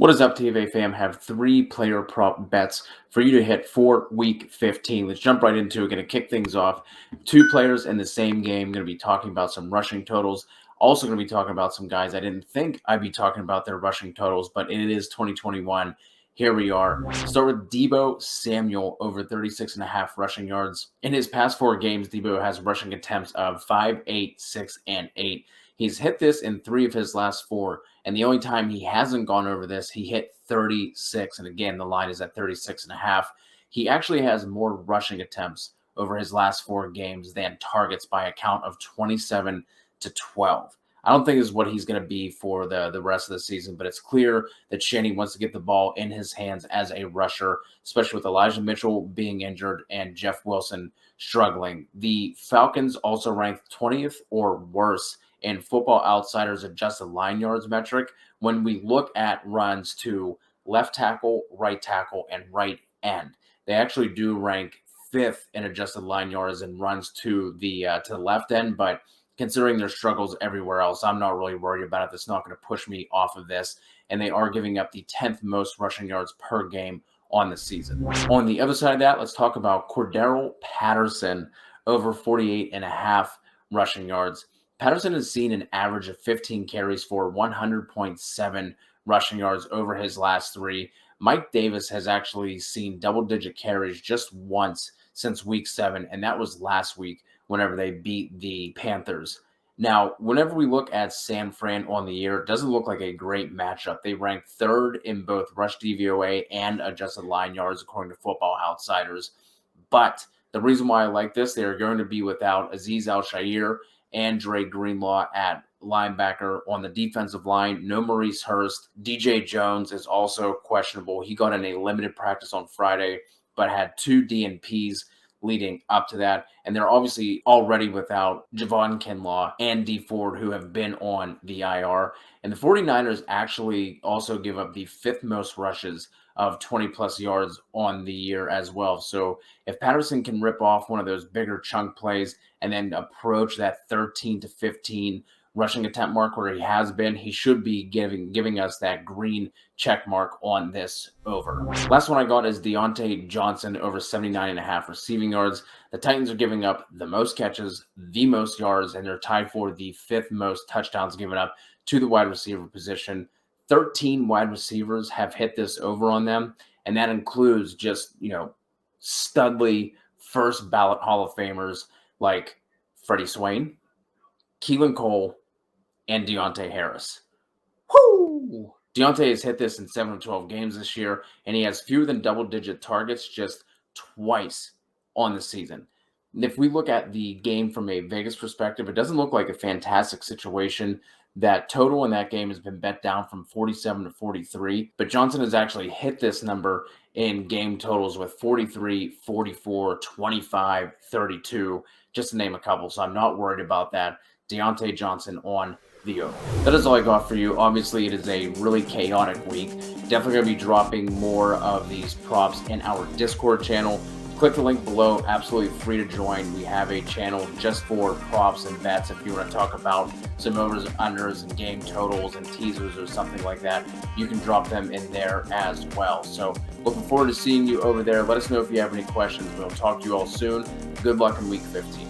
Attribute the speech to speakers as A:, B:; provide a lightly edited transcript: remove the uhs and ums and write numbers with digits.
A: What is up, TVA fam? Have three player prop bets for you to hit for week 15. Let's jump right into it. Going to kick things off. Two players in the same game. Going to be talking about some rushing totals. Also going to be talking about some guys I didn't think I'd be talking about their rushing totals, but it is 2021. Here we are. Start with Deebo Samuel over 36.5 rushing yards. In his past four games, Deebo has rushing attempts of 5, 8, 6, and 8. He's hit this in three of his last four. And the only time he hasn't gone over this, he hit 36. And again, the line is at 36.5. He actually has more rushing attempts over his last four games than targets by a count of 27-12. I don't think this is what he's going to be for the rest of the season, but it's clear that Shanny wants to get the ball in his hands as a rusher, especially with Elijah Mitchell being injured and Jeff Wilson struggling. The Falcons also ranked 20th or worse in Football Outsiders adjusted line yards metric when we look at runs to left tackle, and right end. They actually do rank fifth in adjusted line yards and runs to the left end, but considering their struggles everywhere else, I'm not really worried about it. That's not going to push me off of this, and they are giving up the 10th most rushing yards per game on the season. On the other side of that, let's talk about Cordero Patterson over 48.5 rushing yards. Patterson has seen an average of 15 carries for 100.7 rushing yards over his last three. Mike Davis has actually seen double-digit carries just once since week 7, and that was last week whenever they beat the Panthers. Now, whenever we look at San Fran on the year, it doesn't look like a great matchup. They rank third in both rush DVOA and adjusted line yards, according to Football Outsiders. But the reason why I like this, they are going to be without Azeez Al-Shaair and Dre Greenlaw at linebacker. On the defensive line, no Maurice Hurst. DJ Jones is also questionable. He got in a limited practice on Friday, but had two DNPs leading up to that. And they're obviously already without Javon Kinlaw and D Ford, who have been on the IR. And the 49ers actually also give up the fifth most rushes of 20-plus yards on the year as well. So if Patterson can rip off one of those bigger chunk plays and then approach that 13 to 15 rushing attempt mark where he has been, he should be giving us that green check mark on this over. Last one I got is Deontay Johnson over 79.5 receiving yards. The Titans are giving up the most catches, the most yards, and they're tied for the fifth most touchdowns given up to the wide receiver position. 13 wide receivers have hit this over on them, and that includes just, studly first ballot Hall of Famers like Freddie Swain, Keelan Cole, and Deontay Harris. Whoo! Deontay has hit this in 7 of 12 games this year, and he has fewer than double-digit targets just twice on the season. And if we look at the game from a Vegas perspective, it doesn't look like a fantastic situation. That total in that game has been bet down from 47 to 43, but Johnson has actually hit this number in game totals with 43, 44, 25, 32, just to name a couple, so I'm not worried about that. Deontay Johnson on the over. That is all I got for you. Obviously, it is a really chaotic week. Definitely going to be dropping more of these props in our Discord channel. Click the link below. Absolutely free to join. We have a channel just for props and bets. If you want to talk about some overs and unders and game totals and teasers or something like that, you can drop them in there as well. So looking forward to seeing you over there. Let us know if you have any questions. We'll talk to you all soon. Good luck in week 15.